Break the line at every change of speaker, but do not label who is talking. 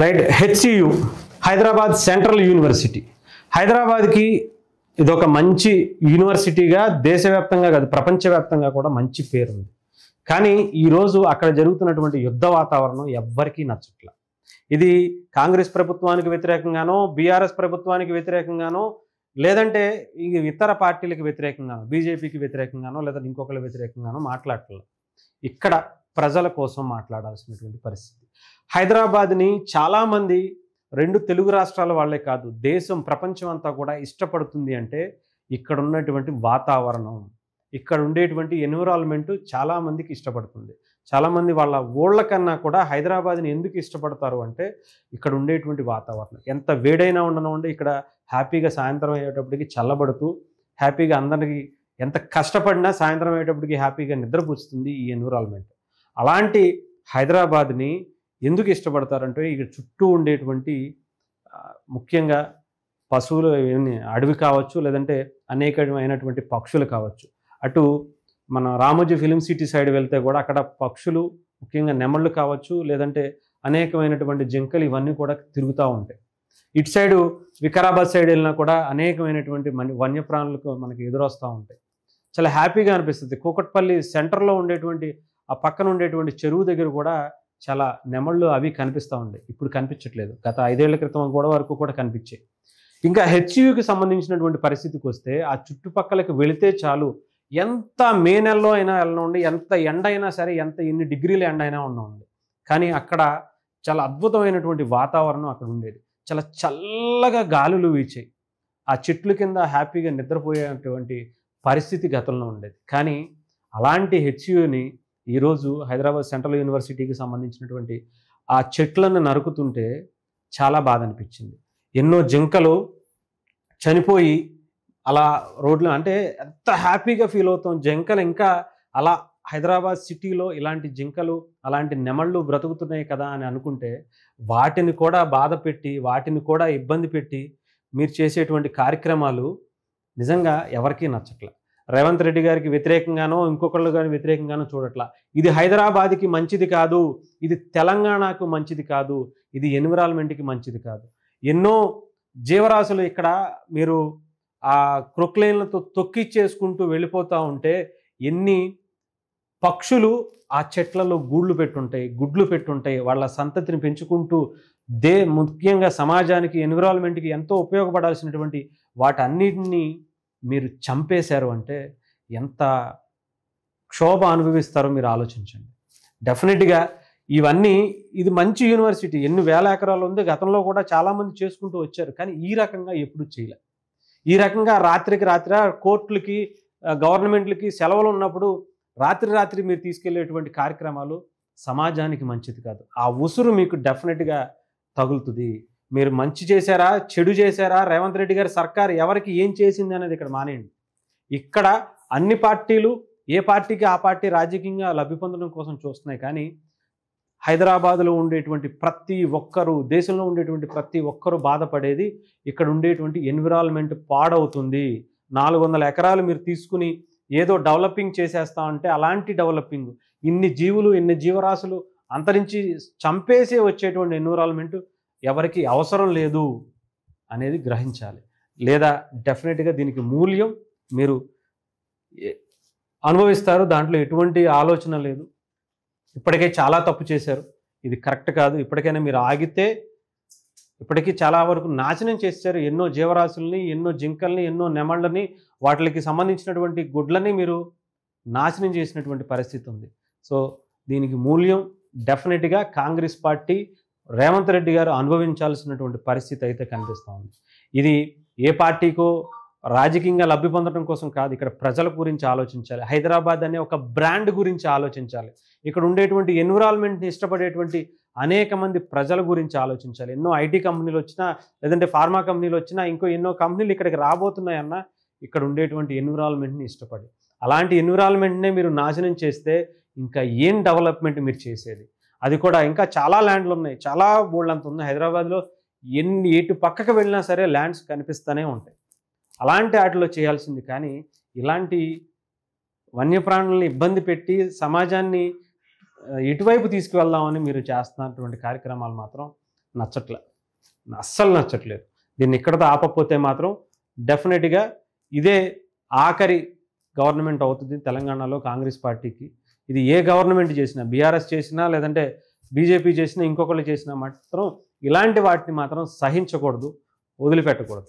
Right. HCU Hyderabad central university. హైదరాబాద్కి ఇదొక మంచి యూనివర్సిటీగా దేశవ్యాప్తంగా కాదు ప్రపంచవ్యాప్తంగా కూడా మంచి పేరుంది. కానీ ఈరోజు అక్కడ జరుగుతున్నటువంటి యుద్ధ వాతావరణం ఎవ్వరికీ నచ్చట్ల. ఇది కాంగ్రెస్ ప్రభుత్వానికి వ్యతిరేకంగానో, బీఆర్ఎస్ ప్రభుత్వానికి వ్యతిరేకంగానో, లేదంటే ఇతర పార్టీలకు వ్యతిరేకంగానో, బీజేపీకి వ్యతిరేకంగానో, లేదా ఇంకొకరి వ్యతిరేకంగానో మాట్లాడట్లేదు. ఇక్కడ ప్రజల కోసం మాట్లాడాల్సినటువంటి పరిస్థితి. హైదరాబాద్ని చాలామంది రెండు తెలుగు రాష్ట్రాల వాళ్ళే కాదు, దేశం ప్రపంచం అంతా కూడా ఇష్టపడుతుంది అంటే ఇక్కడ ఉన్నటువంటి వాతావరణం, ఇక్కడ ఉండేటువంటి ఎన్విరాన్మెంట్ చాలామందికి ఇష్టపడుతుంది. చాలామంది వాళ్ళ ఊళ్ళ కన్నా కూడా హైదరాబాద్ని ఎందుకు ఇష్టపడతారు అంటే ఇక్కడ ఉండేటువంటి వాతావరణం. ఎంత వేడైనా ఉండనివ్వండి, ఇక్కడ హ్యాపీగా సాయంత్రం అయ్యేటప్పటికి చల్లబడుతూ హ్యాపీగా అందరికీ ఎంత కష్టపడినా సాయంత్రం అయ్యేటప్పటికి హ్యాపీగా నిద్రపుచ్చుతుంది ఈ ఎన్విరాన్మెంట్. అలాంటి హైదరాబాద్ని ఎందుకు ఇష్టపడతారంటే ఇక్కడ చుట్టూ ఉండేటువంటి ముఖ్యంగా పశువులు, అడవి కావచ్చు, లేదంటే అనేకమైనటువంటి పక్షులు కావచ్చు. అటు మన రామోజీ ఫిలిం సిటీ సైడ్ వెళ్తే కూడా అక్కడ పక్షులు, ముఖ్యంగా నెమళ్ళు కావచ్చు, లేదంటే అనేకమైనటువంటి జింకలు, ఇవన్నీ కూడా తిరుగుతూ ఉంటాయి. ఇటు సైడు వికారాబాద్ సైడ్ వెళ్ళినా కూడా అనేకమైనటువంటి వన్యప్రాణులకు మనకి ఎదురొస్తూ ఉంటాయి. చాలా హ్యాపీగా అనిపిస్తుంది. కూకట్పల్లి సెంటర్లో ఉండేటువంటి ఆ పక్కన ఉండేటువంటి చెరువు దగ్గర కూడా చాలా నెమళ్ళు అవి కనిపిస్తూ ఉంటాయి. ఇప్పుడు కనిపించట్లేదు, గత 5 ఏళ్ల క్రితం కూడా వరకు కూడా కనిపించాయి. ఇంకా హెచ్సియుకి సంబంధించినటువంటి పరిస్థితికి వస్తే ఆ చుట్టుపక్కలకి వెళితే చాలు, ఎంత మే నెలలో అయినా వెళ్ళనివ్వండి, ఎంత ఎండ అయినా సరే, ఎన్ని డిగ్రీల ఎండ అయినా ఉండవండి, కానీ అక్కడ చాలా అద్భుతమైనటువంటి వాతావరణం అక్కడ ఉండేది. చాలా చల్లగా గాలులు వీచాయి. ఆ చెట్ల కింద హ్యాపీగా నిద్రపోయేటువంటి పరిస్థితి గతంలో ఉండేది. కానీ అలాంటి హెచ్సియుని ఈరోజు హైదరాబాద్ సెంట్రల్ యూనివర్సిటీకి సంబంధించినటువంటి ఆ చెట్లను నరుకుతుంటే చాలా బాధ అనిపించింది. ఎన్నో జింకలు చనిపోయి అలా రోడ్లు, అంటే ఎంత హ్యాపీగా ఫీల్ అవుతాం. జింకలు ఇంకా అలా హైదరాబాద్ సిటీలో ఇలాంటి జింకలు, అలాంటి నెమళ్ళు బ్రతుకుతున్నాయి కదా అని అనుకుంటే వాటిని కూడా బాధ పెట్టి, వాటిని కూడా ఇబ్బంది పెట్టి మీరు చేసేటువంటి కార్యక్రమాలు నిజంగా ఎవరికీ నచ్చట్ల. రేవంత్ రెడ్డి గారికి వ్యతిరేకంగానో, ఇంకొకళ్ళు గారి వ్యతిరేకంగానో చూడట్లా. ఇది హైదరాబాద్కి మంచిది కాదు, ఇది తెలంగాణకు మంచిది కాదు, ఇది ఎన్విరాన్మెంట్కి మంచిది కాదు. ఎన్నో జీవరాశులు ఇక్కడ మీరు ఆ క్రొక్లైన్లతో తొక్కిచ్చేసుకుంటూ వెళ్ళిపోతూ ఉంటే ఎన్ని పక్షులు ఆ చెట్లలో గుడ్లు పెట్టుంటాయి. వాళ్ళ సంతతిని పెంచుకుంటూ ముఖ్యంగా సమాజానికి, ఎన్విరాన్మెంట్కి ఎంతో ఉపయోగపడాల్సినటువంటి వాటన్నిటినీ మీరు చంపేశారు అంటే ఎంత క్షోభ అనుభవిస్తారో మీరు ఆలోచించండి. డెఫినెట్గా ఇది మంచి యూనివర్సిటీ, ఎన్ని వేల ఎకరాలు ఉంది, గతంలో కూడా చాలామంది చేసుకుంటూ వచ్చారు. కానీ ఈ రకంగా ఎప్పుడు చేయలే. ఈ రకంగా రాత్రికి రాత్రి కోర్టులకి, గవర్నమెంట్లకి సెలవులు ఉన్నప్పుడు రాత్రి మీరు తీసుకెళ్లేటువంటి కార్యక్రమాలు సమాజానికి మంచిది కాదు. ఆ ఉసురు మీకు డెఫినెట్గా తగులుతుంది. మీరు మంచి చేశారా, చెడు చేశారా, రేవంత్ రెడ్డి గారి సర్కారు ఎవరికి ఏం చేసింది అనేది ఇక్కడ మానేయండి. ఇక్కడ అన్ని పార్టీలు, ఏ పార్టీకి ఆ పార్టీ రాజకీయంగా లబ్ధి పొందడం కోసం చూస్తున్నాయి. కానీ హైదరాబాద్లో ఉండేటువంటి ప్రతి ఒక్కరూ, దేశంలో ఉండేటువంటి ప్రతి ఒక్కరూ బాధపడేది ఇక్కడ ఉండేటువంటి ఎన్విరాన్మెంట్ పాడవుతుంది. 400 ఎకరాలు మీరు తీసుకుని ఏదో డెవలపింగ్ చేసేస్తా అంటే అలాంటి డెవలపింగ్, ఇన్ని జీవులు, ఇన్ని జీవరాశులు అంతరించి చంపేసి వచ్చేటువంటి ఎన్విరాన్మెంట్ ఎవరికి అవసరం లేదు అనేది గ్రహించాలి. లేదా డెఫినెట్గా దీనికి మూల్యం మీరు అనుభవిస్తారు. దాంట్లో ఎటువంటి ఆలోచన లేదు. ఇప్పటికే చాలా తప్పు చేశారు, ఇది కరెక్ట్ కాదు. ఇప్పటికైనా మీరు ఆగితే, ఇప్పటికీ చాలా వరకు నాశనం చేశారు. ఎన్నో జీవరాశుల్ని, ఎన్నో జింకల్ని, ఎన్నో నెమళ్ళని, వాటికి సంబంధించినటువంటి గుడ్లని మీరు నాశనం చేసినటువంటి పరిస్థితి ఉంది. సో దీనికి మూల్యం డెఫినెట్గా కాంగ్రెస్ పార్టీ, రేవంత్ రెడ్డి గారు అనుభవించాల్సినటువంటి పరిస్థితి అయితే కనిపిస్తూ ఉంది. ఇది ఏ పార్టీకో రాజకీయంగా లబ్ధి పొందడం కోసం కాదు, ఇక్కడ ప్రజల గురించి ఆలోచించాలి. హైదరాబాద్ అనే ఒక బ్రాండ్ గురించి ఆలోచించాలి. ఇక్కడ ఉండేటువంటి ఎన్విరాన్మెంట్ని ఇష్టపడేటువంటి అనేక మంది ప్రజల గురించి ఆలోచించాలి. ఎన్నో ఐటీ కంపెనీలు వచ్చినా, లేదంటే ఫార్మా కంపెనీలు వచ్చినా, ఎన్నో కంపెనీలు ఇక్కడికి రాబోతున్నాయన్నా ఇక్కడ ఉండేటువంటి ఎన్విరాన్మెంట్ని ఇష్టపడి, అలాంటి ఎన్విరాన్మెంట్నే మీరు నాశనం చేస్తే ఇంకా ఏం డెవలప్మెంట్ మీరు చేసేది? అది కూడా ఇంకా చాలా ల్యాండ్లు ఉన్నాయి, చాలా బోల్డంత ఉంది హైదరాబాద్లో. ఎటు పక్కకు వెళ్ళినా సరే ల్యాండ్స్ కనిపిస్తూనే ఉంటాయి. అలాంటి వాటిలో చేయాల్సింది. కానీ ఇలాంటి వన్యప్రాణులను ఇబ్బంది పెట్టి సమాజాన్ని ఎటువైపు తీసుకువెళ్దామని మీరు చేస్తున్నటువంటి కార్యక్రమాలు మాత్రం నచ్చట్లే, అస్సలు నచ్చట్లేదు. దీన్ని ఇక్కడతో ఆపకపోతే మాత్రం డెఫినెట్గా ఇదే ఆఖరి గవర్నమెంట్ అవుతుంది తెలంగాణలో కాంగ్రెస్ పార్టీకి. ఇది ఏ గవర్నమెంట్ చేసినా, బీఆర్ఎస్ చేసినా లేదంటే బీజేపీ చేసినా ఇంకొకళ్ళు చేసినా మాత్రం ఇలాంటి వాటిని మాత్రం సహించకూడదు, వదిలిపెట్టకూడదు.